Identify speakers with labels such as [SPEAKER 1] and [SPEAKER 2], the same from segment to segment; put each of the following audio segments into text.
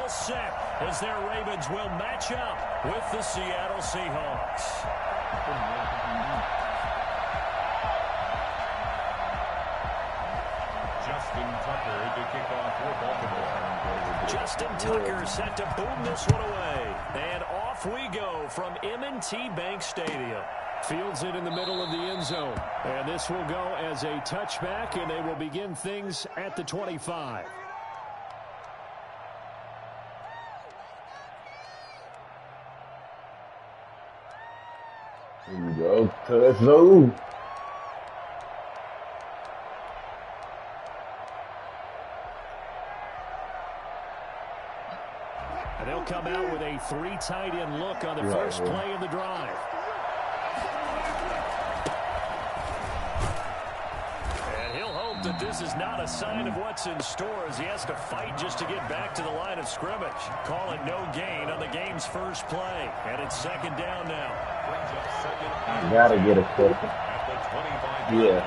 [SPEAKER 1] all set as their Ravens will match up with the Seattle Seahawks.
[SPEAKER 2] Justin Tucker to kick off for Baltimore.
[SPEAKER 1] Justin Tucker set to boom this one away. And off we go from M&T Bank Stadium. Fields it in the middle of the end zone. And this will go as a touchback, and they will begin things at the 25.
[SPEAKER 3] Here we go. Touchdown.
[SPEAKER 1] And they'll come out with a 3 tight end look on the first play of the drive. That this is not a sign of what's in store as he has to fight just to get back to the line of scrimmage. Call it no gain on the game's first play. And it's second down now.
[SPEAKER 3] I gotta get a second. Yeah.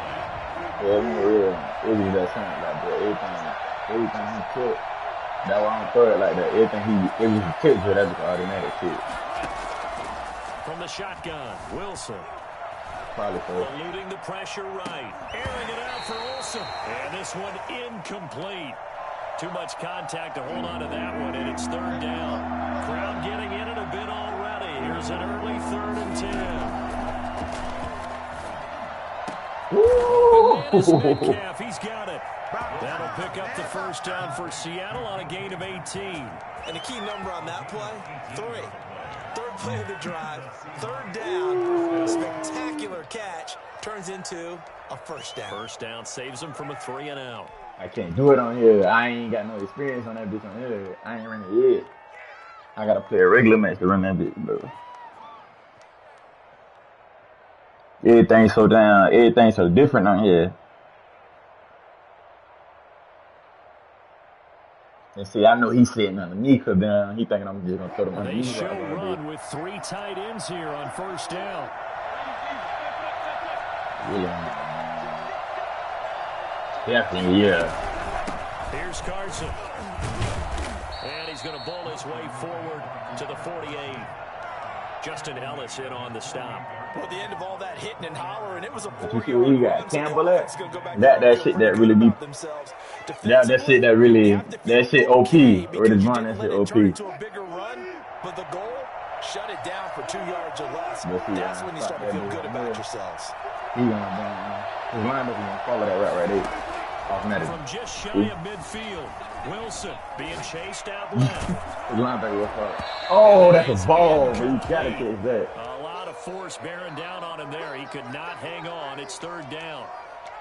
[SPEAKER 3] It was that sound like that. Everything he took. That why I'm third like that. It was a pitch, but that was automatic shit.
[SPEAKER 1] From the shotgun, Wilson.
[SPEAKER 3] Eluding
[SPEAKER 1] the pressure right. Airing it out for Olsen. And this one incomplete. Too much contact to hold on to that one, and it's third down. Crowd getting in it a bit already. Here's an early 3rd and 10. Metcalf, he's got it. That'll pick up the first down for Seattle on a gain of 18.
[SPEAKER 4] And the key number on that play, 3. Third play of the drive, 3rd down, spectacular catch, turns into a first down.
[SPEAKER 1] First down saves him from a 3 and out.
[SPEAKER 3] I can't do it on here. I ain't got no experience on that bitch on here. I ain't running it yet. I gotta play a regular match to run that bitch, bro. Everything's so different on here. And see, I know he's sitting underneath her down. He thinking I'm just going to throw them underneath.
[SPEAKER 1] They show run with 3 tight ends here on first down.
[SPEAKER 3] Definitely, yeah.
[SPEAKER 1] Here's Carson. And he's going to bowl his way forward to the 48. Justin Ellis in on the stop.
[SPEAKER 4] Well, the end of all that hitting and hollering, it was a 4-yard.
[SPEAKER 3] You see where he got Campbell at? That shit that really be... That shit that really... That shit OP. Or the run, that shit OP.
[SPEAKER 4] But the goal, shut it down for 2 yards or less. That's when you start to feel good about yourselves.
[SPEAKER 3] He gonna his linebacker gonna follow that route right there. Automatic.
[SPEAKER 1] From just shy of midfield, Wilson being chased out left.
[SPEAKER 3] His linebacker will follow. Oh, that's a ball, but you gotta catch that.
[SPEAKER 1] A lot of force bearing down on him there. He could not hang on. It's 3rd down.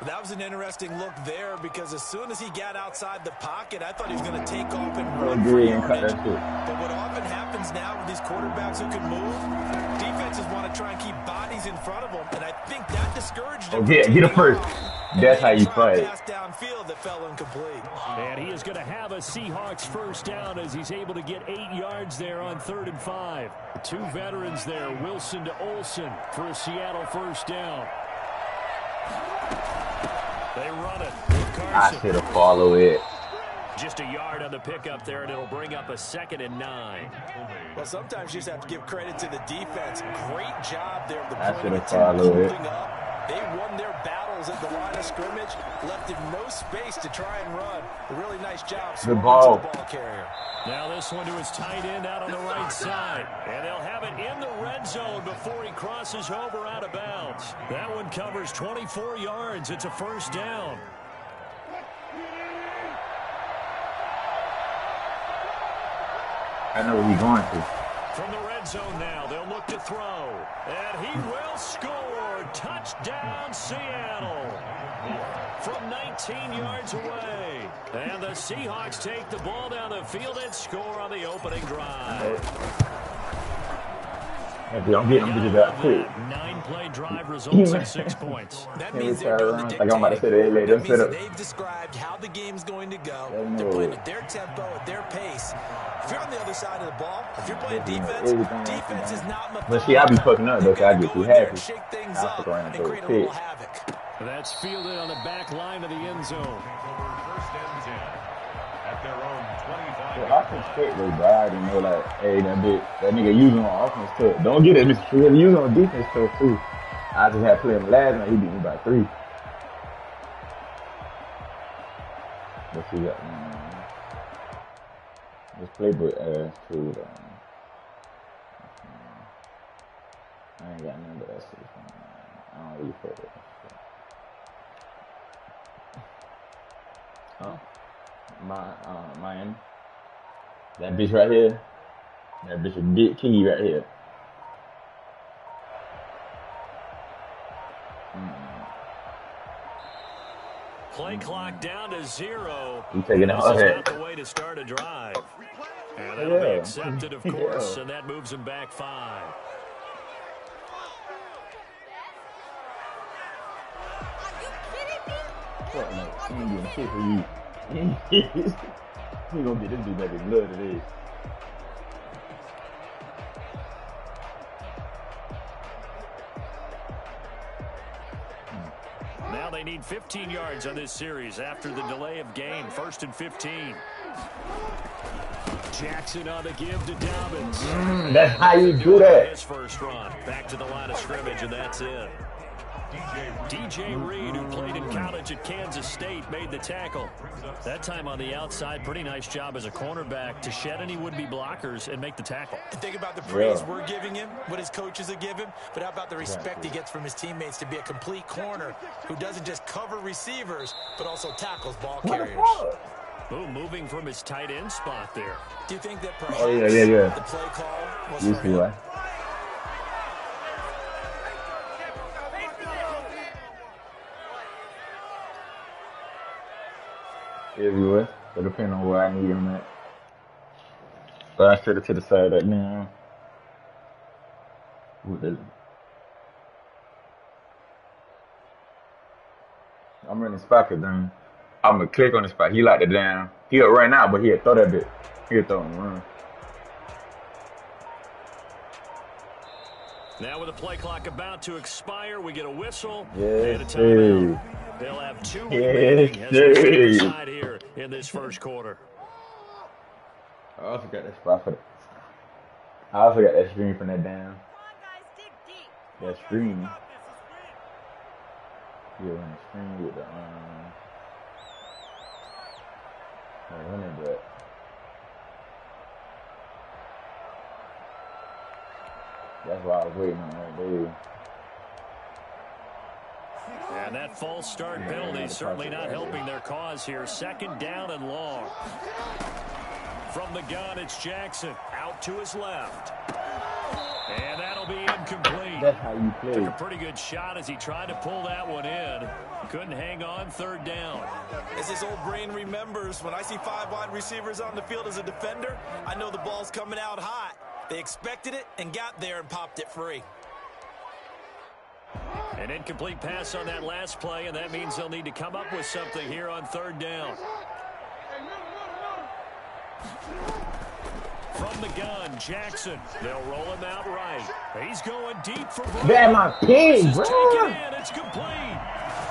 [SPEAKER 4] That was an interesting look there because as soon as he got outside the pocket, I thought he was going to take off and run for yardage. But what often happens now with these quarterbacks who can move, defenses want to try and keep bodies in front of them, and I think that discouraged him.
[SPEAKER 3] Okay, get it first. That's how you fight.
[SPEAKER 4] Pass downfield that fell incomplete.
[SPEAKER 1] And he is going to have a Seahawks first down as he's able to get 8 yards there on 3rd and 5. 2 veterans there, Wilson to Olsen for a Seattle first down. They run it with Carson.
[SPEAKER 3] I should have followed it.
[SPEAKER 1] Just a yard on the pickup there, and it'll bring up a 2nd and 9.
[SPEAKER 4] Well, sometimes you just have to give credit to the defense. Great job there.
[SPEAKER 3] I should have followed it.
[SPEAKER 4] They won their battles at the line of scrimmage, left him no space to try and run. A really nice job.
[SPEAKER 3] The ball
[SPEAKER 4] carrier.
[SPEAKER 1] Now this one to his tight end out on the right side. And they'll have it in the red zone before he crosses over out of bounds. That one covers 24 yards. It's a first down.
[SPEAKER 3] I know where he's going to.
[SPEAKER 1] From the red zone now, they'll look to throw. And he will score. Touchdown, Seattle. From 19 yards away. And the Seahawks take the ball down the field and score on the opening drive.
[SPEAKER 3] I'm getting them bitches out quick.
[SPEAKER 1] 9-play drive results in 6 points.
[SPEAKER 4] That means they're doing the dictating.
[SPEAKER 3] I'm about to say that later.
[SPEAKER 4] That means they've described how the game's going to go. They're playing at their tempo, at their pace. If you're on the other side of the ball, if you're playing defense, defense is not methodical.
[SPEAKER 3] But see, I be fucking up though, so I get too happy.
[SPEAKER 4] Shake things
[SPEAKER 3] I
[SPEAKER 4] up
[SPEAKER 3] around
[SPEAKER 4] and create a little havoc.
[SPEAKER 1] That's fielded on the back line of the end zone.
[SPEAKER 2] First and 10 at their own 25.
[SPEAKER 3] Well, offense quick though, bro. I didn't know like, hey, that nigga using on offense too. Don't get it, Mr. Free. Using on defense too. I just had played him last night. He beat me by 3. Let's see that. This playbook ass too. I ain't got none of that shit. I don't really fuck with that shit. Oh, Miami. That bitch right here. That bitch a big key right here.
[SPEAKER 1] Play clock down to 0.
[SPEAKER 3] You taking it all
[SPEAKER 1] not the way to start a drive. And that'll be accepted, of course, and that moves him back 5.
[SPEAKER 3] Fuck no, he ain't getting shit for you. He gonna get this dude back in blood today.
[SPEAKER 1] Now they need 15 yards on this series after the delay of game. 1st and 15. Jackson on the give to Dobbins.
[SPEAKER 3] That's how you do that.
[SPEAKER 1] His first run. Back to the line of scrimmage, and that's it. DJ Reed, who played in college at Kansas State, made the tackle. That time on the outside, pretty nice job as a cornerback to shed any would-be blockers and make the tackle.
[SPEAKER 4] Think about the praise we're giving him, what his coaches have given, but how about the respect he gets from his teammates to be a complete corner who doesn't just cover receivers, but also tackles ball carriers.
[SPEAKER 1] Ooh, moving from his tight end spot there.
[SPEAKER 4] Do you think that perhaps
[SPEAKER 3] the
[SPEAKER 4] play call was
[SPEAKER 3] you
[SPEAKER 4] for
[SPEAKER 3] see
[SPEAKER 4] him?
[SPEAKER 3] why? Everywhere, so depending on where I need him at. But I set it to the side right now. I'm running spot then. I'm gonna click on the spot. He like the down. He'll run out, but he'll throw that bit. He'll throw and run.
[SPEAKER 1] Now with the play clock about to expire, we get a whistle
[SPEAKER 3] Yes,
[SPEAKER 1] and a timeout. They'll have 2 remaining as we see the side here in this first quarter.
[SPEAKER 3] I also got that spot for that. I also got that screen from that down. That screen. Yeah, on the screen with the running back. That's why I was waiting on that dude.
[SPEAKER 1] And that false start penalty certainly not helping their cause here. 2nd down and long. From the gun, it's Jackson. Out to his left. And that'll be incomplete.
[SPEAKER 3] That's how you play.
[SPEAKER 1] Took a pretty good shot as he tried to pull that one in. Couldn't hang on. 3rd down.
[SPEAKER 4] As his old brain remembers, when I see 5 wide receivers on the field as a defender, I know the ball's coming out hot. They expected it and got there and popped it free.
[SPEAKER 1] An incomplete pass on that last play, and that means they'll need to come up with something here on 3rd down. From the gun, Jackson. They'll roll him out right. He's going deep for Brown.
[SPEAKER 3] That's my pig, bro.
[SPEAKER 1] It's complete.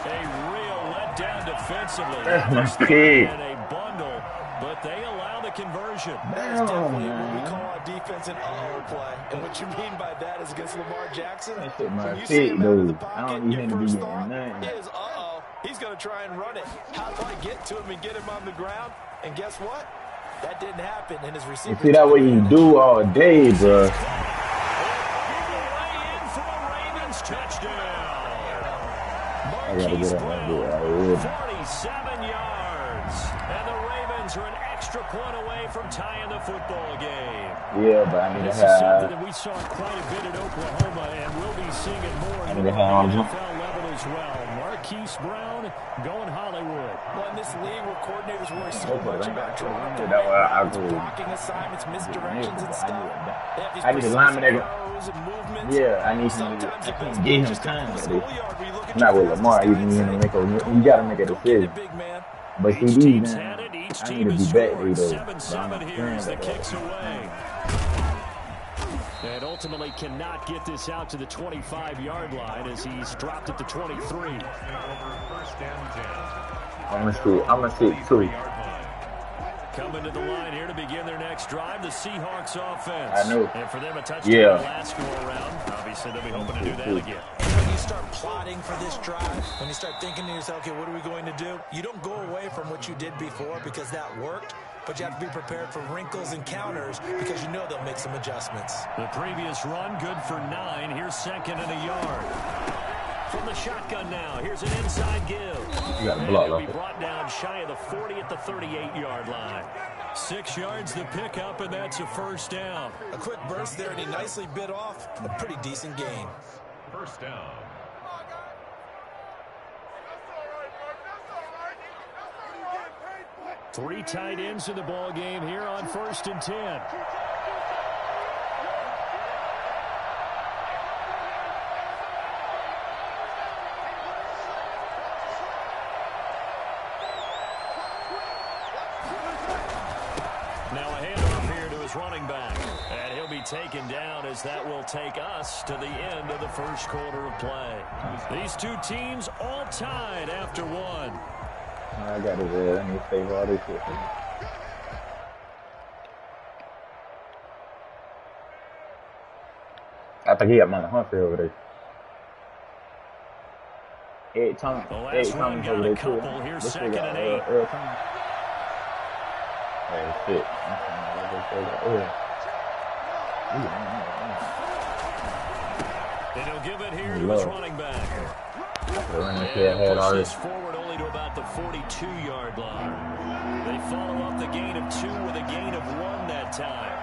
[SPEAKER 1] A real letdown defensively.
[SPEAKER 3] That's my pig.
[SPEAKER 1] And a bundle, but they allow the conversion.
[SPEAKER 4] That is definitely what we call our defense an uh-oh play. And what you mean by that is against Lamar Jackson.
[SPEAKER 3] That shit my
[SPEAKER 4] When you see
[SPEAKER 3] pig,
[SPEAKER 4] him out of the
[SPEAKER 3] dude. I
[SPEAKER 4] pocket,
[SPEAKER 3] don't need
[SPEAKER 4] your
[SPEAKER 3] him to be
[SPEAKER 4] first
[SPEAKER 3] getting
[SPEAKER 4] thought
[SPEAKER 3] nothing.
[SPEAKER 4] is, uh-oh, he's going to try and run it. How do I get to him and get him on the ground? And guess what? That didn't happen in his receiver.
[SPEAKER 3] You see that what you do all day, bro. I gotta get on that bit.
[SPEAKER 1] 47 yards. And the Ravens are an extra point away from tying the football game.
[SPEAKER 3] Yeah, but I need to
[SPEAKER 1] This is something
[SPEAKER 3] have.
[SPEAKER 1] that we saw quite a bit at Oklahoma, and we'll be seeing it more
[SPEAKER 3] I
[SPEAKER 1] and
[SPEAKER 3] need to
[SPEAKER 1] more
[SPEAKER 3] have
[SPEAKER 1] at the
[SPEAKER 3] him.
[SPEAKER 1] NFL level as well. Marquise Brown going Hollywood.
[SPEAKER 4] Well, in this league where coordinators worry so much about drop blocking assignments, misdirections, and stuff.
[SPEAKER 3] I need to lineman that.
[SPEAKER 4] throws and movements.
[SPEAKER 3] Yeah, I need him to.
[SPEAKER 4] Sometimes
[SPEAKER 3] I
[SPEAKER 4] it
[SPEAKER 3] can't
[SPEAKER 4] goes
[SPEAKER 3] get him
[SPEAKER 4] just
[SPEAKER 3] time.
[SPEAKER 4] a
[SPEAKER 3] But
[SPEAKER 4] schoolyard where you look at
[SPEAKER 3] not
[SPEAKER 4] your
[SPEAKER 3] with Lamar. You
[SPEAKER 4] defense
[SPEAKER 3] need to make a. You gotta make a decision.
[SPEAKER 4] big man.
[SPEAKER 3] But
[SPEAKER 1] Each
[SPEAKER 3] CD's
[SPEAKER 1] team's
[SPEAKER 3] man,
[SPEAKER 1] had it. Each
[SPEAKER 3] I need
[SPEAKER 1] team
[SPEAKER 3] to
[SPEAKER 1] has
[SPEAKER 3] be back
[SPEAKER 1] scored.
[SPEAKER 3] though.
[SPEAKER 1] 7-7 here as the kicks away. And ultimately cannot get this out to the 25-yard line as he's dropped it to 23.
[SPEAKER 3] I'm gonna see 2.
[SPEAKER 1] Coming to the line here to begin their next drive, the Seahawks offense.
[SPEAKER 3] I know.
[SPEAKER 1] And for them, a touchdown last go-around. Obviously, they'll be hoping to do that again.
[SPEAKER 4] And when you start plotting for this drive, when you start thinking to yourself, okay, what are we going to do? You don't go away from what you did before because that worked, but you have to be prepared for wrinkles and counters because you know they'll make some adjustments.
[SPEAKER 1] The previous run, good for 9. Here's second and a yard. From the shotgun now, here's an inside give.
[SPEAKER 3] You got a block
[SPEAKER 1] He'll be
[SPEAKER 3] off it.
[SPEAKER 1] brought down shy of the 40 at the 38-yard line. 6 yards the pickup, and that's a first down.
[SPEAKER 4] A quick burst there, and he nicely bit off a pretty decent gain.
[SPEAKER 2] First down.
[SPEAKER 1] Three tight ends in the ball game here on 1st and 10. Now a handoff here to his running back. And he'll be taken down as that will take us to the end of the first quarter of play. These two teams all tied after one.
[SPEAKER 3] I got his head. Let me save all this shit. I think he got Monty Humphrey over there. 8 times.
[SPEAKER 1] The
[SPEAKER 3] 8
[SPEAKER 1] last run
[SPEAKER 3] times
[SPEAKER 1] got
[SPEAKER 3] over
[SPEAKER 1] a
[SPEAKER 3] there too.
[SPEAKER 1] couple. Here's
[SPEAKER 3] This
[SPEAKER 1] second
[SPEAKER 3] shit got
[SPEAKER 1] and 8.
[SPEAKER 3] Earl Thomas. Oh shit.
[SPEAKER 1] And he'll give it here to his running back.
[SPEAKER 3] And
[SPEAKER 1] pushes forward only to about the 42-yard line. They follow up the gain of 2 with a gain of 1 that time.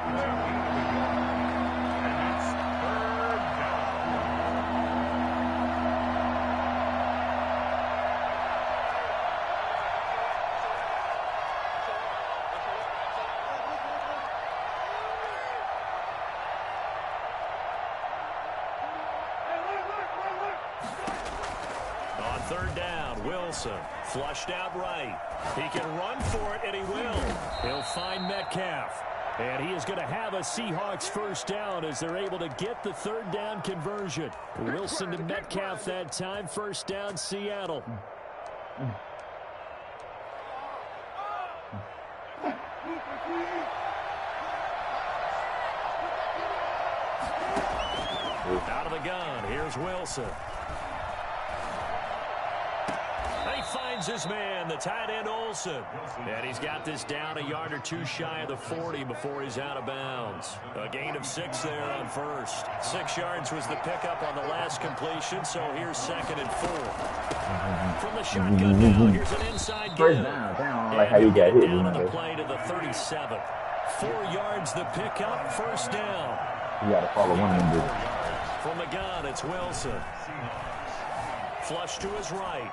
[SPEAKER 1] Third down, Wilson, flushed out right. He can run for it, and he will. He'll find Metcalf. And he is going to have a Seahawks first down as they're able to get the third down conversion. Wilson to Metcalf that time, first down, Seattle. Out of the gun, here's Wilson. Finds his man, the tight end Olsen. And he's got this down a yard or 2 shy of the 40 before he's out of bounds. A gain of 6 there on first. 6 yards was the pickup on the last completion, so here's second and 4. From the shotgun now, here's an inside give.
[SPEAKER 3] First down. Like how you got hit.
[SPEAKER 1] Down on the play to the 37. 4 yards the pickup, first down.
[SPEAKER 3] You got to follow one of them dudes.
[SPEAKER 1] From the gun, it's Wilson. Flush to his right.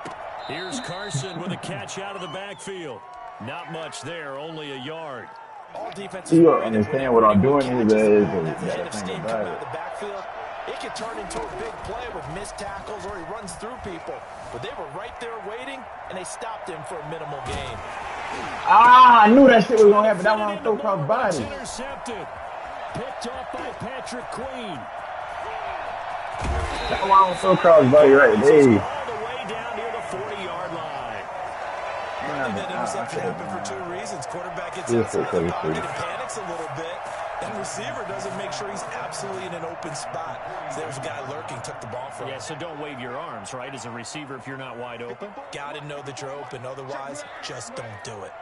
[SPEAKER 1] Here's Carson with a catch out of the backfield. Not much there, only a yard.
[SPEAKER 4] All defenses.
[SPEAKER 3] You don't understand what I'm doing here,
[SPEAKER 4] the
[SPEAKER 3] man.
[SPEAKER 4] backfield. It can turn into a big play with missed tackles or he runs through people. But they were right there waiting, and they stopped him for a minimal gain.
[SPEAKER 3] I knew that shit was going to happen. That one throw across body.
[SPEAKER 1] Intercepted. Picked off by Patrick Queen.
[SPEAKER 3] That one throw across body right there.
[SPEAKER 4] That interception happened for 2 reasons. Quarterback gets outside the pocket and panics a little bit. And receiver doesn't make sure he's absolutely in an open spot. So there's a guy lurking, took the ball from him.
[SPEAKER 1] Yeah, so don't wave your arms, right, as a receiver if you're not wide open.
[SPEAKER 4] Got to know that you're open. Otherwise, just don't do it.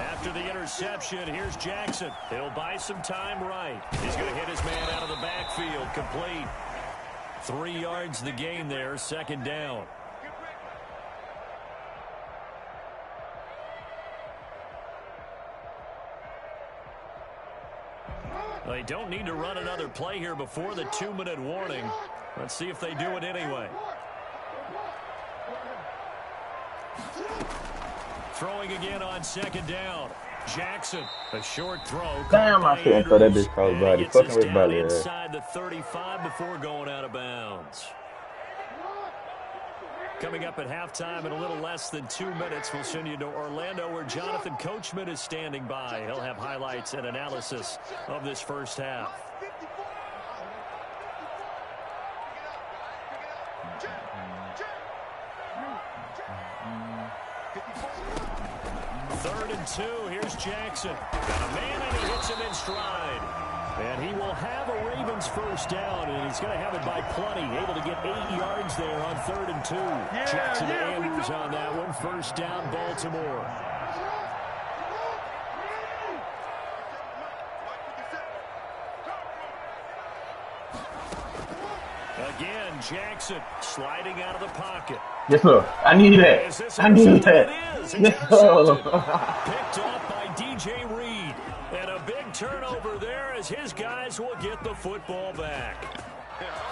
[SPEAKER 1] After the interception, here's Jackson. He'll buy some time right. He's going to hit his man out of the backfield, complete. 3 yards the gain there, second down. They don't need to run another play here before the 2-minute warning. Let's see if they do it anyway. Throwing again on second down. Jackson, a short throw.
[SPEAKER 3] Damn, I shouldn't throw that bitch cross body. Fucking with body.
[SPEAKER 1] Inside the 35 before going out of bounds. Coming up at halftime in a little less than 2 minutes, we'll send you to Orlando where Jonathan Coachman is standing by. He'll have highlights and analysis of this first half. 3rd and 2. Here's Jackson. Got a man, and he hits him in stride. And he will have a Ravens first down, and he's going to have it by plenty. Able to get 8 yards there on 3rd and 2. Jackson to Andrews on that one. First down, Baltimore. Again, Jackson sliding out of the pocket.
[SPEAKER 3] Yes, sir. I need that. I need that. Yes, sir.
[SPEAKER 1] Picked off by DJ Reed. And a big turnover there as his guys will get the football back.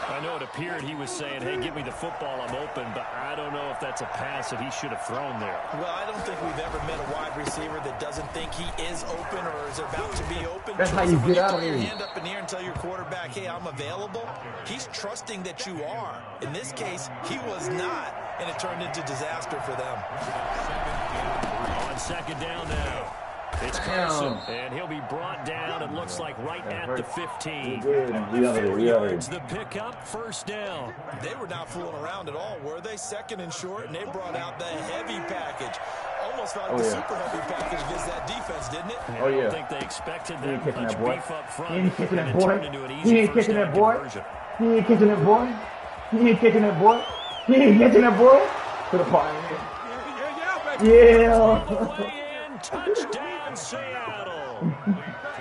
[SPEAKER 1] I know it appeared he was saying, hey, give me the football, I'm open, but I don't know if that's a pass that he should have thrown there.
[SPEAKER 4] Well, I don't think we've ever met a wide receiver that doesn't think he is open or is about to be open.
[SPEAKER 3] That's how you get out of here.
[SPEAKER 4] Your hand up in the air and tell your quarterback, hey, I'm available. He's trusting that you are. In this case, he was not, and it turned into disaster for them.
[SPEAKER 1] On 2nd down now. It's Carson, and he'll be brought down, it looks like, right at the 15. 4 yards, the pickup, first down.
[SPEAKER 4] They were not fooling around at all, were they? 2nd and short, and they brought out the heavy package. Almost felt like the super heavy package against that defense, didn't it?
[SPEAKER 1] I don't think they expected that much beef up front.
[SPEAKER 3] He ain't kicking that boy.
[SPEAKER 1] He ain't kicking that boy.
[SPEAKER 3] He ain't kicking that boy. He ain't kicking that boy. He ain't kicking that boy. To the part. Yeah.
[SPEAKER 1] Touchdown, Seattle.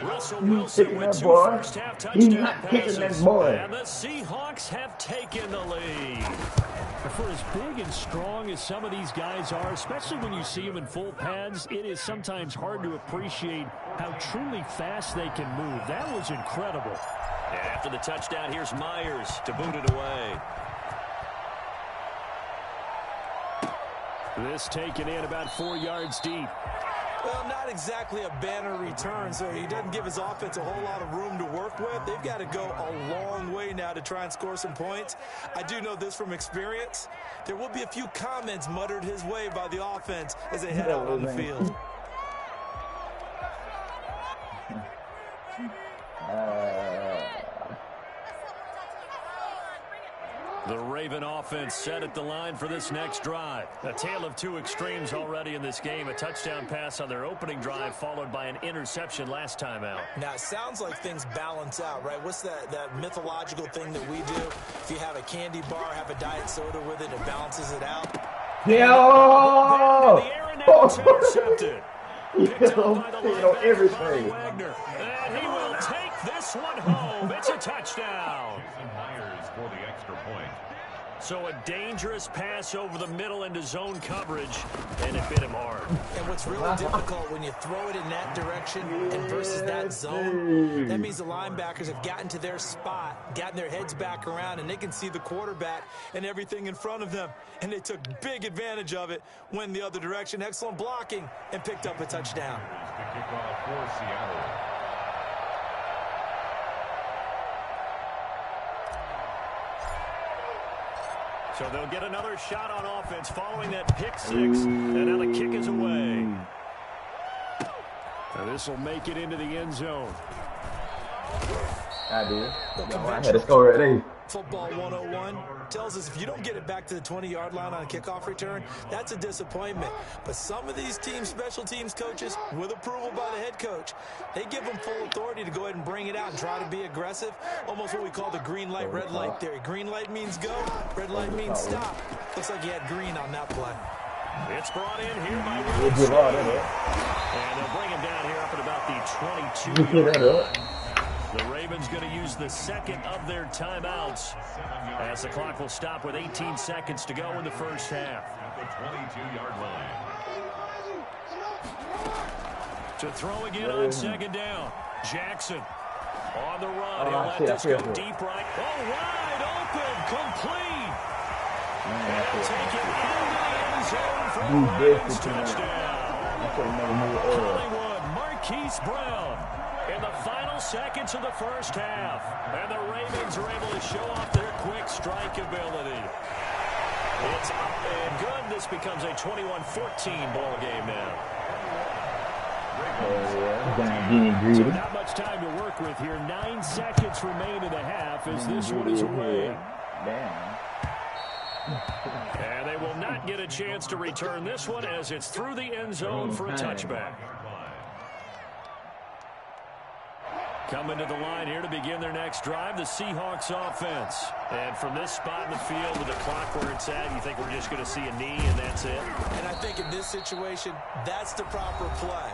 [SPEAKER 1] Russell Wilson with 2 first-half touchdown passes. And the Seahawks have taken the lead. For as big and strong as some of these guys are, especially when you see them in full pads, it is sometimes hard to appreciate how truly fast they can move. That was incredible. And after the touchdown, here's Myers to boot it away. This taken in about 4 yards deep.
[SPEAKER 4] Well, not exactly a banner return, so he doesn't give his offense a whole lot of room to work with. They've got to go a long way now to try and score some points. I do know this from experience. There will be a few comments muttered his way by the offense as they head out on the field.
[SPEAKER 1] The Raven offense set at the line for this next drive. A tale of 2 extremes already in this game. A touchdown pass on their opening drive followed by an interception last time out.
[SPEAKER 4] Now, it sounds like things balance out, right? What's that mythological thing that we do? If you have a candy bar, have a diet soda with it, it balances it out.
[SPEAKER 3] Yo!
[SPEAKER 1] The air and now it's intercepted. Picked up by the linebacker,
[SPEAKER 3] everything.
[SPEAKER 1] Wagner. And he will take this one home. It's a touchdown.
[SPEAKER 2] Myers for the extra point.
[SPEAKER 1] So a dangerous pass over the middle into zone coverage, and it bit him hard.
[SPEAKER 4] And what's really difficult when you throw it in that direction and versus that zone, that means the linebackers have gotten to their spot, gotten their heads back around, and they can see the quarterback and everything in front of them. And they took big advantage of it, went the other direction. Excellent blocking, and picked up a touchdown.
[SPEAKER 2] The kickoff for Seattle.
[SPEAKER 1] So they'll get another shot on offense following that pick 6, and now the kick is away. Now this will make it into the end zone.
[SPEAKER 3] I did. I had to score right there.
[SPEAKER 4] Football 101 tells us if you don't get it back to the 20-yard line on a kickoff return, that's a disappointment. But some of these teams, special teams coaches, with approval by the head coach, they give them full authority to go ahead and bring it out and try to be aggressive. Almost what we call the green light, red light theory. Green light means go, red light means stop. Looks like he had green on that play.
[SPEAKER 1] It's brought in here by Wilson. And they'll bring him down here up at about the 22-yard line. The Ravens going to use the second of their timeouts as the clock will stop with 18 seconds to go in the first half.
[SPEAKER 2] At the 22-yard line.
[SPEAKER 1] To throw again on 2nd down. Jackson on the run. He'll let this go deep right. Oh, wide open, complete. And take it into the end zone for the Ravens touchdown. Hollywood, Marquise Brown. In the final seconds of the first half. And the Ravens are able to show off their quick strike ability. It's up and good. This becomes a 21-14 ball game now. So not much time to work with here. 9 seconds remain in the half as this one is away. And they will not get a chance to return this one as it's through the end zone for a touchback. Coming to the line here to begin their next drive, the Seahawks offense. And from this spot in the field with the clock where it's at, you think we're just going to see a knee and that's it?
[SPEAKER 4] And I think in this situation, that's the proper play.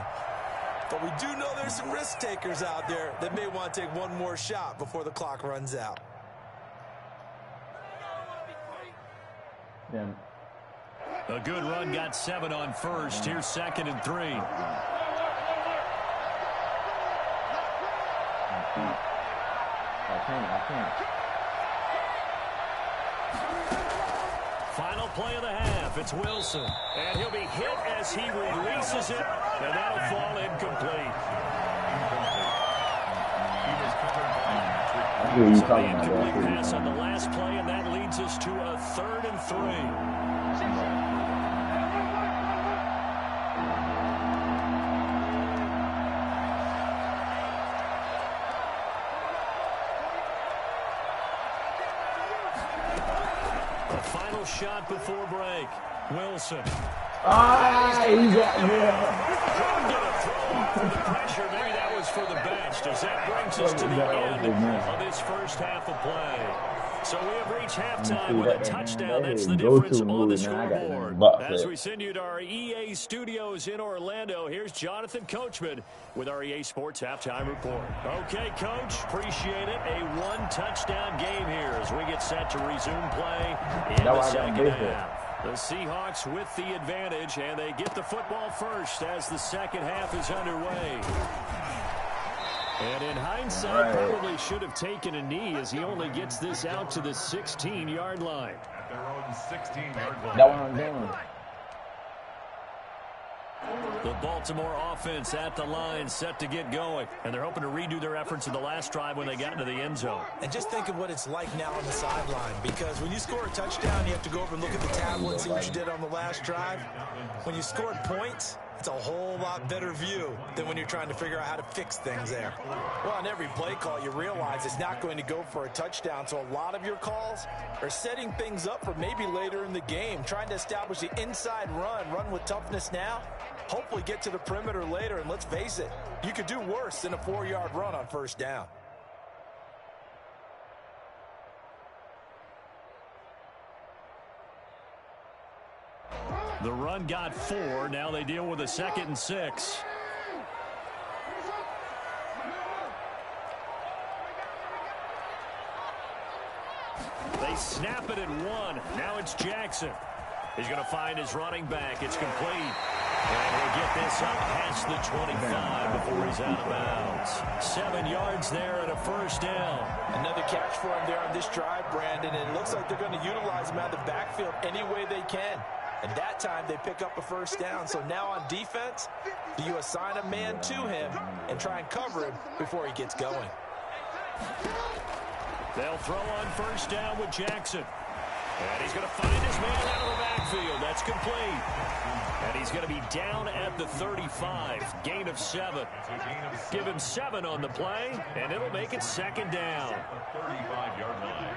[SPEAKER 4] But we do know there's some risk takers out there that may want to take one more shot before the clock runs out.
[SPEAKER 3] Yeah.
[SPEAKER 1] A good run, got 7 on first. Here's 2nd and 3.
[SPEAKER 3] I can't.
[SPEAKER 1] Final play of the half. It's Wilson. And he'll be hit as he releases it. And that'll fall incomplete. So the incomplete pass on the last play, and that leads us to a 3rd and 3. Shot before break. Wilson.
[SPEAKER 3] He got
[SPEAKER 1] for the pressure. Maybe that was for the best as that brings us to the end of this first half of play. So we have reached halftime with a touchdown. That's the difference on the scoreboard. As we send you to our EA studios in Orlando, here's Jonathan Coachman with our EA Sports Halftime Report. Okay, Coach, appreciate it. A one-touchdown game here as we get set to resume play in the second half. The Seahawks with the advantage, and they get the football first as the second half is underway. And in hindsight, probably should have taken a knee as he only gets this out to the 16-yard line.
[SPEAKER 2] At their own 16-yard line.
[SPEAKER 3] That one I'm doing.
[SPEAKER 1] The Baltimore offense at the line, set to get going. And they're hoping to redo their efforts in the last drive when they got into the end zone.
[SPEAKER 4] And just think of what it's like now on the sideline. Because when you score a touchdown, you have to go over and look at the tablet and see what you did on the last drive. When you scored points, it's a whole lot better view than when you're trying to figure out how to fix things there. Well, on every play call, you realize it's not going to go for a touchdown. So a lot of your calls are setting things up for maybe later in the game, trying to establish the inside run with toughness now, hopefully get to the perimeter later. And let's face it, you could do worse than a 4-yard run on first down.
[SPEAKER 1] The run got 4. Now they deal with a 2nd and 6. They snap it at 1. Now it's Jackson. He's going to find his running back. It's complete. And he'll get this up past the 25 before he's out of bounds. 7 yards there and a first down.
[SPEAKER 4] Another catch for him there on this drive, Brandon. And it looks like they're going to utilize him out of the backfield any way they can. And that time they pick up a first down. So now on defense, do you assign a man to him and try and cover him before he gets going?
[SPEAKER 1] They'll throw on first down with Jackson. And he's going to find his man out of the backfield. That's complete. And he's going to be down at the 35. Gain of 7. Give him 7 on the play, and it'll make it 2nd down.
[SPEAKER 2] 35-yard line.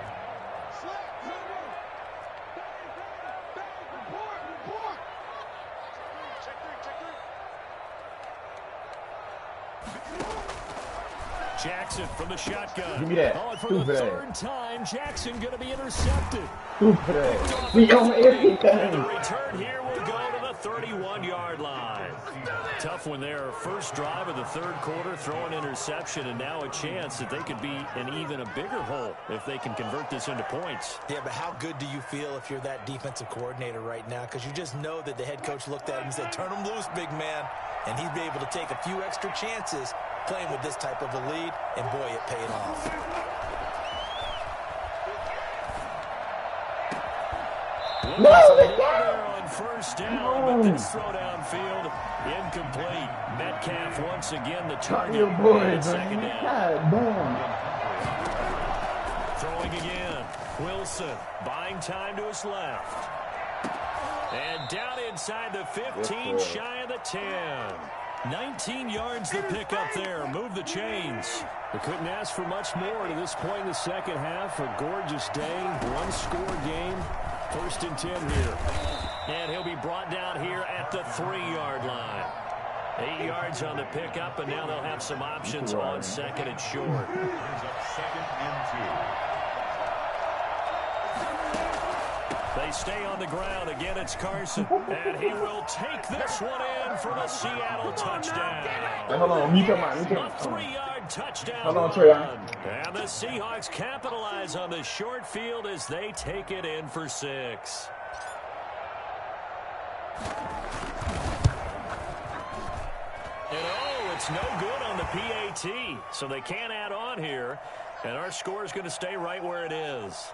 [SPEAKER 1] Jackson from the shotgun.
[SPEAKER 3] Give me that.
[SPEAKER 1] Oh, for the 3rd time, Jackson going to be intercepted.
[SPEAKER 3] We own everything.
[SPEAKER 1] And the return here will go to the 31-yard line. Tough one there. First drive of the 3rd quarter, throw an interception, and now a chance that they could be in even a bigger hole if they can convert this into points.
[SPEAKER 4] Yeah, but how good do you feel if you're that defensive coordinator right now? Because you just know that the head coach looked at him and said, turn him loose, big man. And he'd be able to take a few extra chances playing with this type of a lead, and boy, it paid off.
[SPEAKER 1] There on first down, but this throw downfield incomplete. Metcalf once again the target. Second down. Throwing again. Wilson buying time to his left. And down inside the 15, shy of the 10. 19 yards to pick up there. Move the chains. They couldn't ask for much more to this point in the second half. A gorgeous day, one-score game. First and 10 here. And he'll be brought down here at the 3-yard line. 8 yards on the pickup, and now they'll have some options on second and short.
[SPEAKER 2] Brings up second and 2.
[SPEAKER 1] They stay on the ground. Again, it's Carson. And he will take this one in for the Seattle touchdown.
[SPEAKER 3] Hey, hold on, me come on.
[SPEAKER 1] A 3-yard touchdown.
[SPEAKER 3] Hold on, Trey.
[SPEAKER 1] And the Seahawks capitalize on the short field as they take it in for 6. And it's no good on the PAT. So they can't add on here. And our score is going to stay right where it is.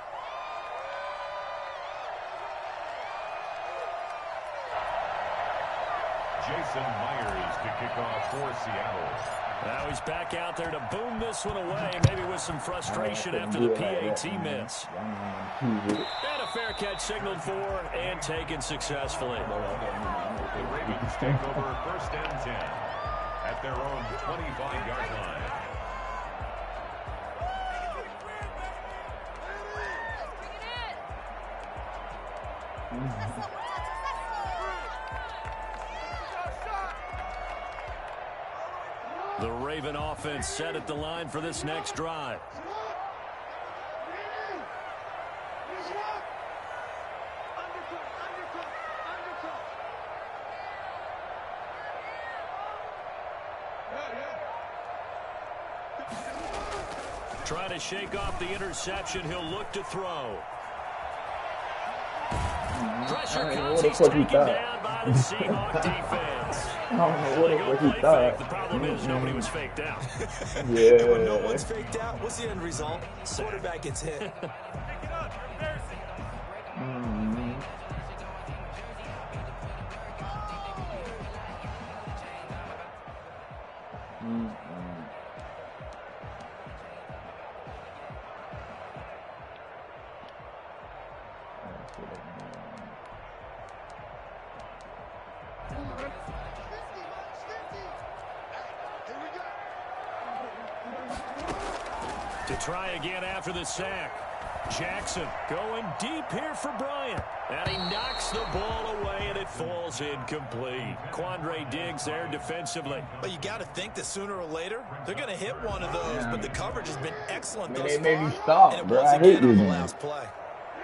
[SPEAKER 2] Jason Myers to kick off for Seattle.
[SPEAKER 1] Now he's back out there to boom this one away, maybe with some frustration after the PAT miss. And a fair catch signaled for and taken successfully.
[SPEAKER 2] The Ravens take over first and 10 at their own 25-yard line.
[SPEAKER 1] The Raven offense set at the line for this next drive. Trying to shake off the interception. He'll look to throw. Pressure comes. He's taken down by the Seahawk defense.
[SPEAKER 3] I don't know what he thought.
[SPEAKER 1] The problem is nobody was faked out.
[SPEAKER 3] Yeah.
[SPEAKER 4] When no one's faked out, what's the end result? Quarterback gets hit.
[SPEAKER 1] To try again after the sack. Jackson going deep here for Bryant. And he knocks the ball away, and it falls incomplete. Quandre Diggs there defensively.
[SPEAKER 4] But you got to think that sooner or later, they're going to hit one of those. But the coverage has been excellent thus
[SPEAKER 3] They made me
[SPEAKER 4] far.
[SPEAKER 3] stop,
[SPEAKER 4] And it
[SPEAKER 3] bro.
[SPEAKER 4] was
[SPEAKER 3] I hate
[SPEAKER 4] again on the
[SPEAKER 3] you,
[SPEAKER 4] last play.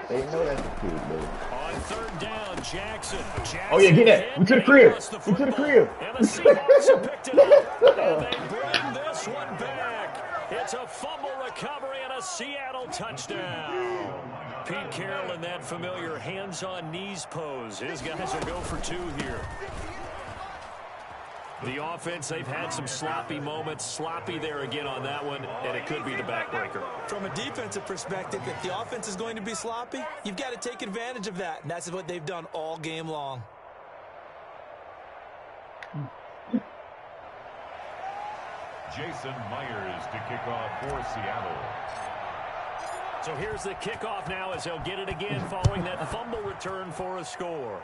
[SPEAKER 3] They know that's the kid, bro.
[SPEAKER 1] On third down, Jackson.
[SPEAKER 3] Oh, yeah, get that. We to the crib. We to the crib.
[SPEAKER 1] And the Seahawks have picked it up. And they bring this one back. It's a fumble recovery and a Seattle touchdown. Pete Carroll in that familiar hands-on knees pose. His guys will go for 2 here. The offense, they've had some sloppy moments. Sloppy there again on that one, and it could be the backbreaker.
[SPEAKER 4] From a defensive perspective, if the offense is going to be sloppy, you've got to take advantage of that. And that's what they've done all game long.
[SPEAKER 2] Jason Myers to kick off for Seattle.
[SPEAKER 1] So here's the kickoff now as they'll get it again following that fumble return for a score.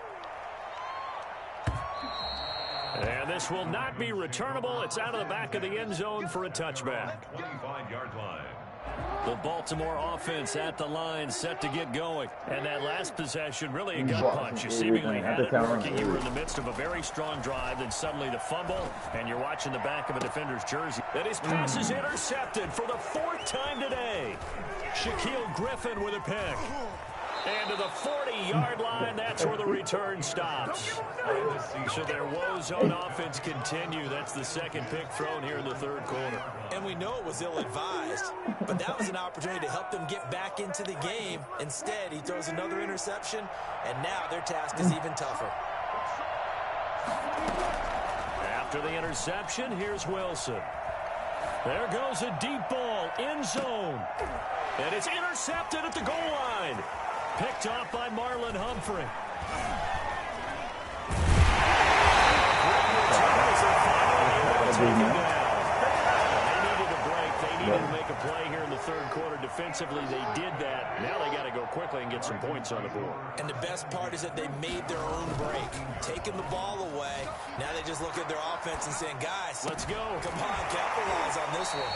[SPEAKER 1] And this will not be returnable. It's out of the back of the end zone for a touchback.
[SPEAKER 2] 25-yard line.
[SPEAKER 1] The Baltimore offense at the line set to get going. And that last possession, really a gut punch. You seemingly had it working. You were in the midst of a very strong drive, then suddenly the fumble, and you're watching the back of a defender's jersey. And his pass is intercepted for the 4th time today. Shaquille Griffin with a pick. And to the 40-yard line, that's where the return stops. So their woes on offense continue. That's the second pick thrown here in the third quarter.
[SPEAKER 4] And we know it was ill-advised, but that was an opportunity to help them get back into the game. Instead, he throws another interception, and now their task is even tougher.
[SPEAKER 1] After the interception, here's Wilson. There goes a deep ball, end zone. And it's intercepted at the goal line. Picked off by Marlon Humphrey. They needed a break. They needed to make a play here in the third quarter. Defensively, they did that. Now they got to go quickly and get some points on the board.
[SPEAKER 4] And the best part is that they made their own break. Taking the ball away. Now they just look at their offense and saying, guys,
[SPEAKER 1] let's go.
[SPEAKER 4] Come on, capitalize on this one.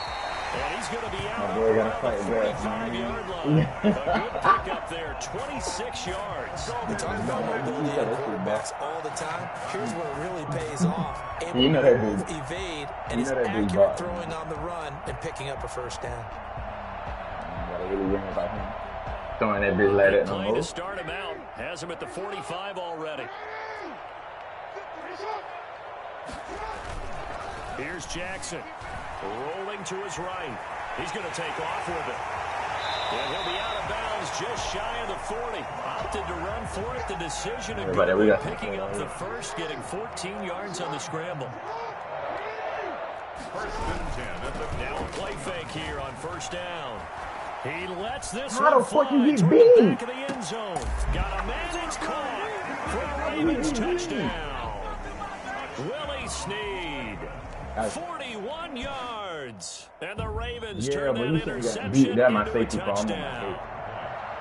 [SPEAKER 1] And he's going to be out
[SPEAKER 3] boy
[SPEAKER 1] over
[SPEAKER 3] gotta fight
[SPEAKER 1] the 45-yard line. A good pickup there, 26 yards.
[SPEAKER 4] We talk about mobility and quarterbacks all the time. Here's where it really pays off. Able
[SPEAKER 3] You know
[SPEAKER 4] to
[SPEAKER 3] that
[SPEAKER 4] move,
[SPEAKER 3] dude.
[SPEAKER 4] evade,
[SPEAKER 3] You
[SPEAKER 4] and is
[SPEAKER 3] know that dude
[SPEAKER 4] accurate
[SPEAKER 3] bought.
[SPEAKER 4] throwing on the run and picking up a first down.
[SPEAKER 3] Gotta really worry about him. Throwing that bitch like that no
[SPEAKER 1] Play
[SPEAKER 3] more.
[SPEAKER 1] to start him out. Has him at the 45 already. Here's Jackson. Rolling to his right. He's going to take off with it. And he'll be out of bounds just shy of the 40. Opted to run for it. The decision of
[SPEAKER 3] Everybody,
[SPEAKER 1] picking up the first, getting 14 yards on the scramble.
[SPEAKER 2] First and 10 at the
[SPEAKER 1] Now a play fake here on first down. He lets this
[SPEAKER 3] How
[SPEAKER 1] one
[SPEAKER 3] the fuck
[SPEAKER 1] fly
[SPEAKER 3] you get
[SPEAKER 1] toward the
[SPEAKER 3] beat?
[SPEAKER 1] back of the end zone. Got a man, it's caught for a Ravens touchdown. Willie Snead, 41 yards. And the Ravens turn
[SPEAKER 3] but
[SPEAKER 1] that
[SPEAKER 3] he should've got
[SPEAKER 1] interception
[SPEAKER 3] beat. That my
[SPEAKER 1] into a
[SPEAKER 3] safety for almost
[SPEAKER 1] touchdown.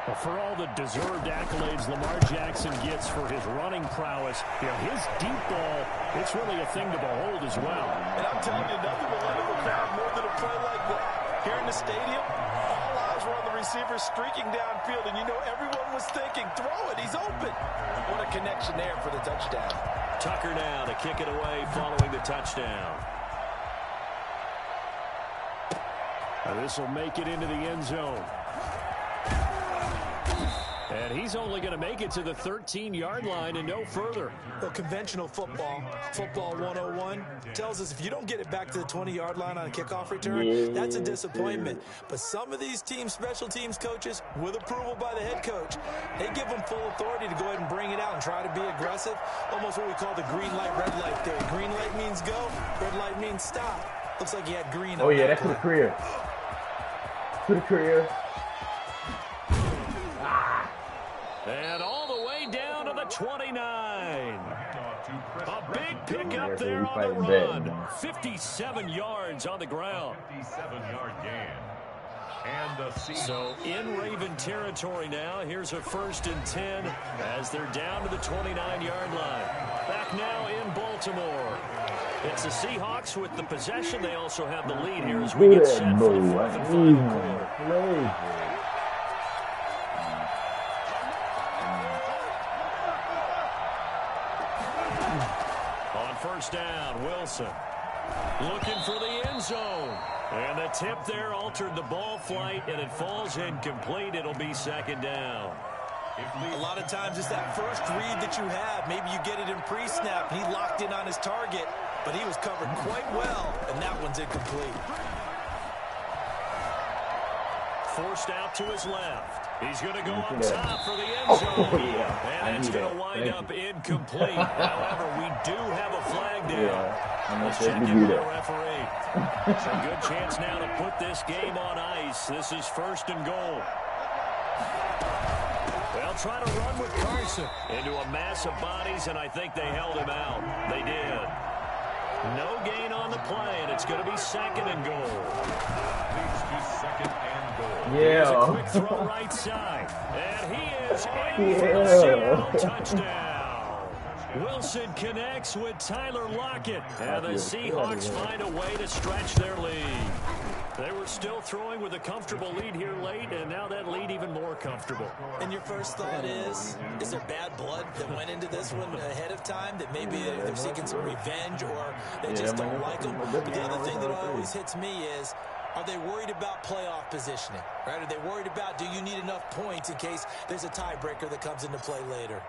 [SPEAKER 1] Well, for all the deserved accolades Lamar Jackson gets for his running prowess, his deep ball, it's really a thing to behold as well.
[SPEAKER 4] And I'm telling you, nothing will light up a crowd more than a play like that. Here in the stadium, all eyes were on the receiver streaking downfield, and you know everyone was thinking, throw it, he's open. What a connection there for the touchdown.
[SPEAKER 1] Tucker now to kick it away following the touchdown. This will make it into the end zone. And he's only going to make it to the 13-yard line and no further.
[SPEAKER 4] Well, conventional football 101, tells us if you don't get it back to the 20-yard line on a kickoff return, that's a disappointment. But some of these special teams coaches, with approval by the head coach, they give them full authority to go ahead and bring it out and try to be aggressive. Almost what we call the green light, red light theory. Green light means go, red light means stop. Looks like he had green.
[SPEAKER 3] Oh yeah, that's to the career. To the career.
[SPEAKER 1] And all the way down to the 29. A big pickup there on the run. 57 yards on the ground.
[SPEAKER 2] 57-yard gain. And the
[SPEAKER 1] So in Raven territory now. Here's a 1st and 10 as they're down to the 29-yard line. Back now in Baltimore. It's the Seahawks with the possession. They also have the lead here as we get set for the 4th and final quarter. On first down, Wilson looking for the end zone. And the tip there altered the ball flight, and it falls incomplete. It'll be 2nd down.
[SPEAKER 4] A lot of times it's that first read that you have. Maybe you get it in pre-snap. He locked in on his target, but he was covered quite well, and that one's incomplete.
[SPEAKER 1] Forced out to his left. He's going to go up top for the end zone. And it's going to wind up incomplete. However, we do have a flag down. Let's check in with the referee. So a good chance now to put this game on ice. This is 1st and goal. They'll try to run with Carson into a mass of bodies, and I think they held him out. They did. No gain on the play, and it's going to be 2nd and goal.
[SPEAKER 2] leads to 2nd and goal.
[SPEAKER 1] Here's a quick throw right side. And he is in for the Seattle touchdown. Wilson connects with Tyler Lockett. And the Seahawks find a way to stretch their lead. They were still throwing with a comfortable lead here late, and now that lead even more comfortable.
[SPEAKER 4] And your first thought is there bad blood that went into this one ahead of time, that maybe they're seeking some revenge or they just don't like them? But the other thing that always hits me is, are they worried about playoff positioning? Right? Are they worried about, do you need enough points in case there's a tiebreaker that comes into play later?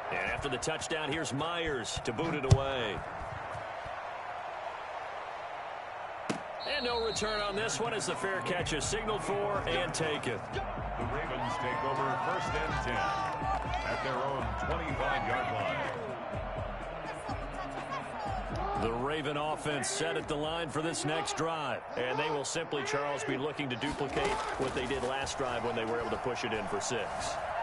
[SPEAKER 1] And after the touchdown, here's Myers to boot it away. And no return on this one as the fair catch is signaled for and taken.
[SPEAKER 2] The Ravens take over 1st and 10 at their own 25-yard line.
[SPEAKER 1] The Raven offense set at the line for this next drive. And they will simply, Charles, be looking to duplicate what they did last drive when they were able to push it in for 6.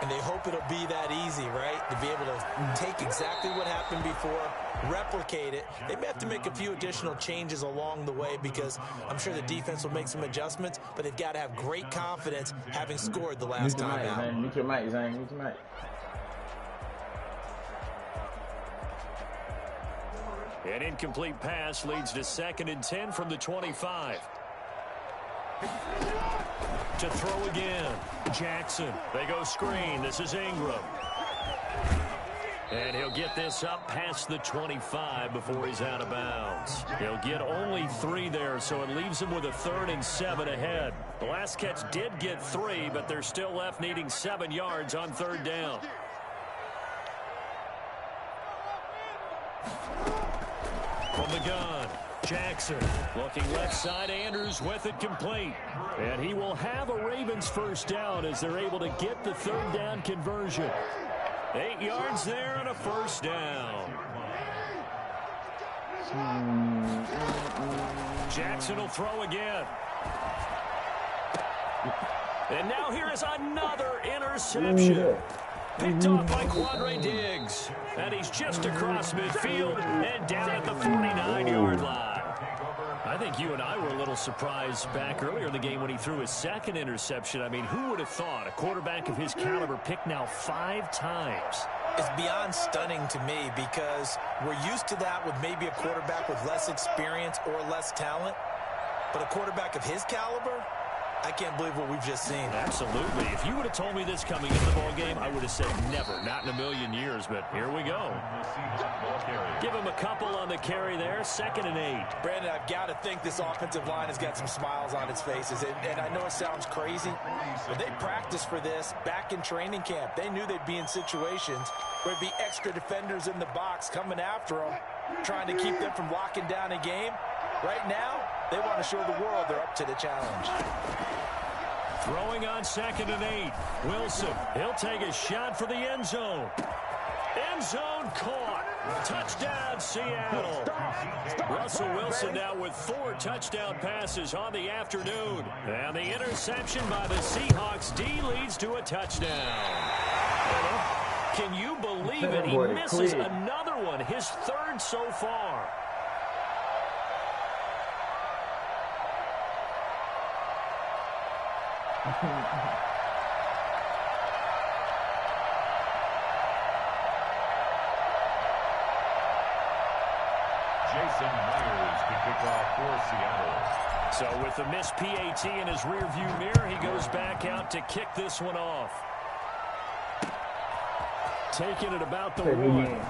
[SPEAKER 4] And they hope it'll be that easy, right? To be able to take exactly what happened before, replicate it. They may have to make a few additional changes along the way because I'm sure the defense will make some adjustments, but they've got to have great confidence having scored the last time out.
[SPEAKER 3] Mute your mic, Zane. Mute your mic.
[SPEAKER 1] An incomplete pass leads to 2nd and 10 from the 25. To throw again. Jackson. They go screen. This is Ingram. And he'll get this up past the 25 before he's out of bounds. He'll get only 3 there, so it leaves him with a 3rd and 7 ahead. The last catch did get 3, but they're still left needing 7 yards on 3rd down. From the gun, Jackson looking left side. Andrews with it complete. And he will have a Ravens 1st down as they're able to get the 3rd down conversion. 8 yards there and a 1st down. Jackson will throw again. And now here is another interception. Picked off by Quandre Diggs. And he's just across midfield and down at the 49-yard line. I think you and I were a little surprised back earlier in the game when he threw his 2nd interception. I mean, who would have thought a quarterback of his caliber picked now 5 times?
[SPEAKER 4] It's beyond stunning to me because we're used to that with maybe a quarterback with less experience or less talent. But a quarterback of his caliber, I can't believe what we've just seen.
[SPEAKER 1] Absolutely. If you would have told me this coming into the ball game, I would have said never, not in a million years. But here we go. Give him a couple on the carry there. 2nd and 8.
[SPEAKER 4] Brandon, I've got to think this offensive line has got some smiles on its faces. And I know it sounds crazy, but they practiced for this back in training camp. They knew they'd be in situations where there'd be extra defenders in the box coming after them, trying to keep them from locking down a game. Right now, they want to show the world they're up to the challenge.
[SPEAKER 1] Throwing on 2nd and 8. Wilson, he'll take a shot for the end zone. End zone caught. Touchdown, Seattle. Russell Wilson now with 4 touchdown passes on the afternoon. And the interception by the Seahawks D leads to a touchdown. Can you believe it? He misses another one, his 3rd so far.
[SPEAKER 2] Jason Myers to kick off for Seattle.
[SPEAKER 1] So with the missed PAT in his rearview mirror, he goes back out to kick this one off. Taking it about the 1.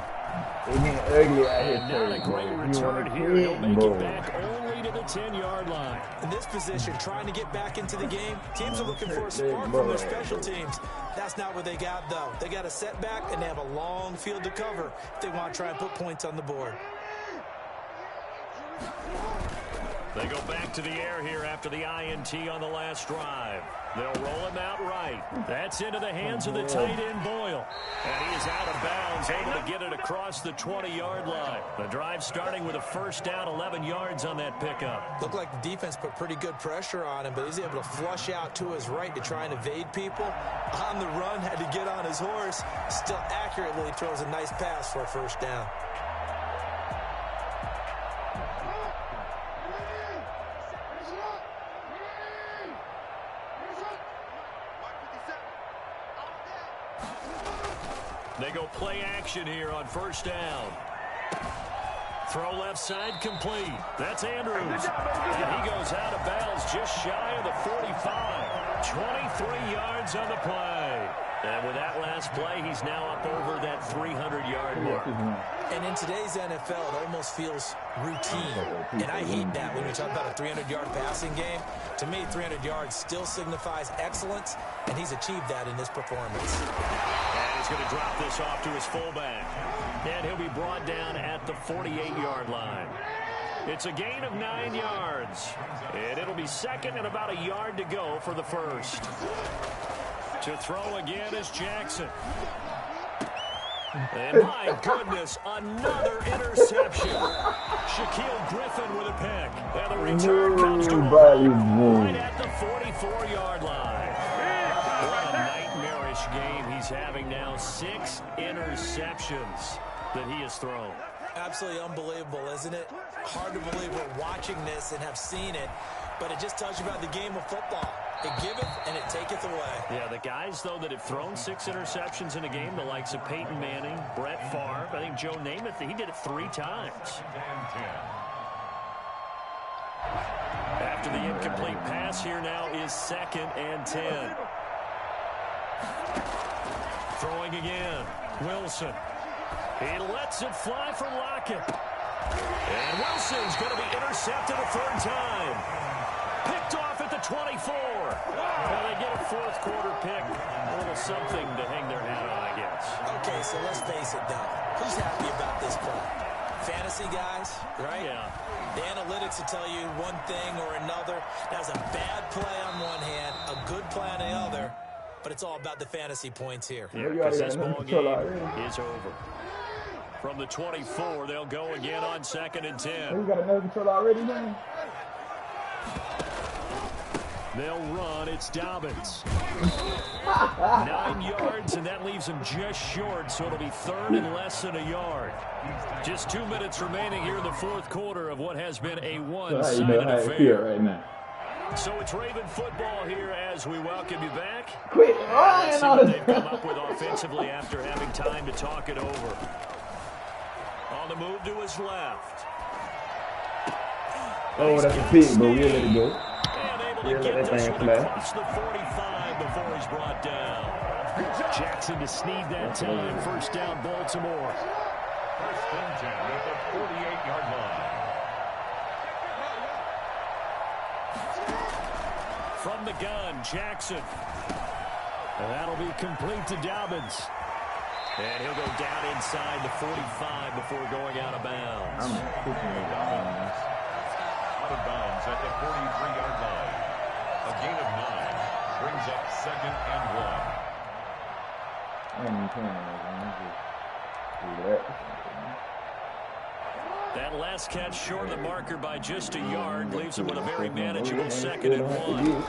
[SPEAKER 1] And not a great return here. He'll make it back only to the 10-yard line.
[SPEAKER 4] In this position, trying to get back into the game, teams are looking for a spark from their special teams. That's not what they got, though. They got a setback, and they have a long field to cover if they want to try and put points on the board.
[SPEAKER 1] They go back to the air here after the INT on the last drive. They'll roll him out right. That's into the hands of the tight end, Boyle. And he is out of bounds, able to get it across the 20-yard line. The drive starting with a 1st down, 11 yards on that pickup.
[SPEAKER 4] Looked like the defense put pretty good pressure on him, but he's able to flush out to his right to try and evade people. On the run, had to get on his horse. Still accurately throws a nice pass for a 1st down.
[SPEAKER 1] They go play action here on 1st down. Throw left side complete. That's Andrews. And he goes out of bounds just shy of the 45. 23 yards on the play. And with that last play, he's now up over that 300-yard mark.
[SPEAKER 4] And in today's NFL, it almost feels routine. And I hate that when you talk about a 300-yard passing game. To me, 300 yards still signifies excellence, and he's achieved that in this performance.
[SPEAKER 1] And he's going to drop this off to his fullback. And he'll be brought down at the 48-yard line. It's a gain of 9 yards. And it'll be 2nd and about a yard to go for the 1st. To throw again is Jackson. And my goodness, another interception. Shaquille Griffin with a pick. And the return comes to him right at the 44-yard line. What a nightmarish game he's having now. 6 interceptions that he has thrown.
[SPEAKER 4] Absolutely unbelievable, isn't it? Hard to believe we're watching this and have seen it, but it just tells you about the game of football. It giveth and it taketh away.
[SPEAKER 1] Yeah, the guys, though, that have thrown 6 interceptions in a game, the likes of Peyton Manning, Brett Favre, I think Joe Namath, he did it 3 times. after the incomplete pass. Here now is 2nd and 10. Throwing again. Wilson. He lets it fly from Lockett. And Wilson's going to be intercepted a 3rd time. Picked off at the 24. Well, they get a 4th quarter pick. A little something to hang their hat on, I guess.
[SPEAKER 4] Okay, so let's face it, though. Who's happy about this play? Fantasy guys, right?
[SPEAKER 1] Yeah.
[SPEAKER 4] The analytics will tell you one thing or another. That's a bad play on one hand, a good play on the other. But it's all about the fantasy points here.
[SPEAKER 1] Yeah, because this ball game is over. From the 24, they'll go again on 2nd and 10.
[SPEAKER 3] We got another control already, man.
[SPEAKER 1] They'll run. It's Dobbins. 9 yards, and that leaves him just short, so it'll be 3rd and less than a yard. Just 2 minutes remaining here in the 4th quarter of what has been a one-sided affair.
[SPEAKER 3] Right now.
[SPEAKER 1] So it's Raven football here as we welcome you back.
[SPEAKER 3] Quit
[SPEAKER 1] Let's see what they've come up with offensively after having time to talk it over. On the move to his left.
[SPEAKER 3] Oh, that's a pick, but we'll let it go.
[SPEAKER 1] And able to get this one across the 45 before he's brought down. Jackson to sneed that time. 1st down, Baltimore.
[SPEAKER 2] 1st and 10 at the 48-yard line.
[SPEAKER 1] From the gun, Jackson. And that'll be complete to Dobbins. And he'll go down inside the 45 before going out of bounds.
[SPEAKER 2] Out of bounds at the 43-yard line. A gain of 9 brings up 2nd and 1.
[SPEAKER 1] That last catch short of the marker by just a yard leaves him with a very manageable 2nd and 1.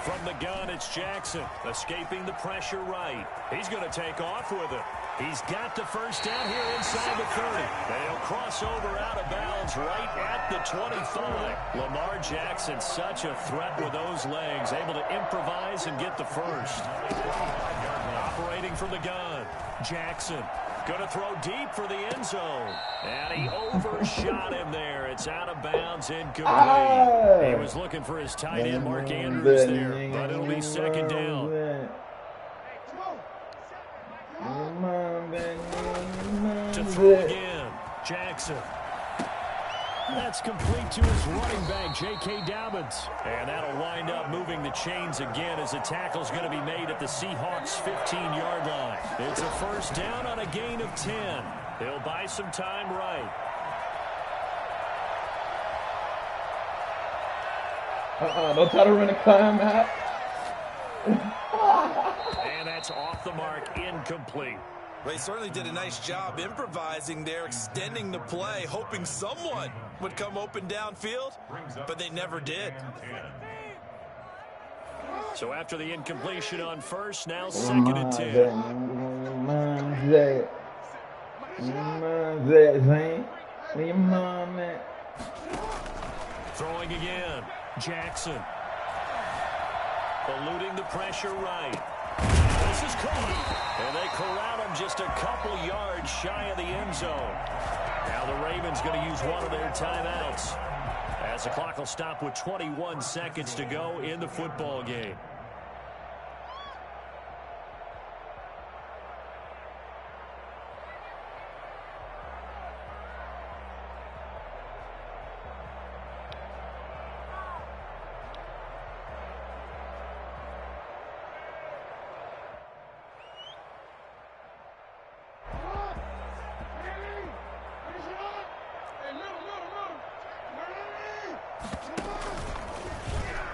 [SPEAKER 1] From the gun, it's Jackson, escaping the pressure right. He's going to take off with it. He's got the 1st down here inside the 30. And he'll cross over out of bounds right at the 25. Lamar Jackson, such a threat with those legs, able to improvise and get the 1st. Operating from the gun, Jackson. Going to throw deep for the end zone. And he overshot him there. It's out of bounds, incomplete. He was looking for his tight end, Mark Andrews, there. But it'll be 2nd down. To throw again, Jackson. That's complete to his running back, J.K. Dobbins. And that'll wind up moving the chains again as the tackle's going to be made at the Seahawks' 15-yard line. It's a 1st down on a gain of 10. He'll buy some time right.
[SPEAKER 3] Don't try to run a climb out.
[SPEAKER 1] And that's off the mark, incomplete.
[SPEAKER 4] Well, he certainly did a nice job improvising there, extending the play, hoping someone would come open downfield, but they never did.
[SPEAKER 1] So after the incompletion on 1st, now 2nd and 10. Throwing again, Jackson. Eluding the pressure right. This is caught. And they corral him just a couple yards shy of the end zone. Now the Ravens going to use one of their timeouts as the clock will stop with 21 seconds to go in the football game.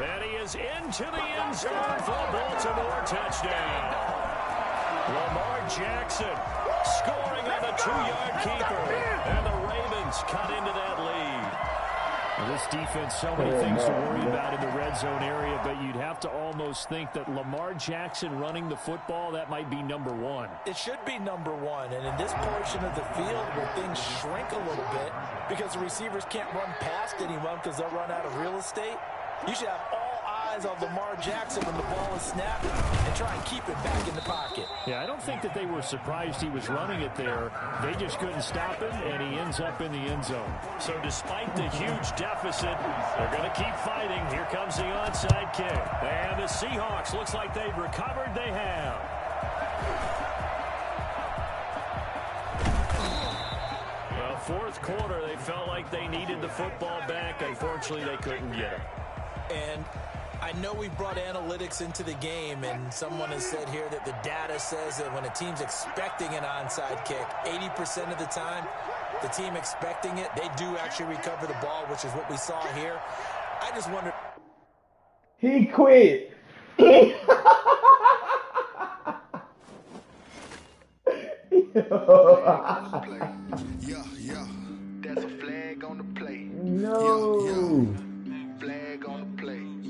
[SPEAKER 1] And he is into the end zone for a Baltimore touchdown. Lamar Jackson scoring on the 2-yard keeper. And the Ravens cut into that lead. This defense, so many things to worry about in the red zone area, but you'd have to almost think that Lamar Jackson running the football, that might be number 1.
[SPEAKER 4] It should be number 1, and in this portion of the field where things shrink a little bit because the receivers can't run past anyone because they'll run out of real estate, you should have all eyes on Lamar Jackson when the ball is snapped and try and keep it back in the pocket.
[SPEAKER 1] Yeah, I don't think that they were surprised he was running it there. They just couldn't stop him, and he ends up in the end zone. So despite the huge deficit, they're going to keep fighting. Here comes the onside kick. And the Seahawks, looks like they've recovered. They have. Well, fourth quarter, they felt like they needed the football back. Unfortunately, they couldn't get it.
[SPEAKER 4] And I know we brought analytics into the game, and someone has said here that the data says that when a team's expecting an onside kick, 80% of the time, the team expecting it, they do actually recover the ball, which is what we saw here. I just wonder.
[SPEAKER 3] He quit. Yo.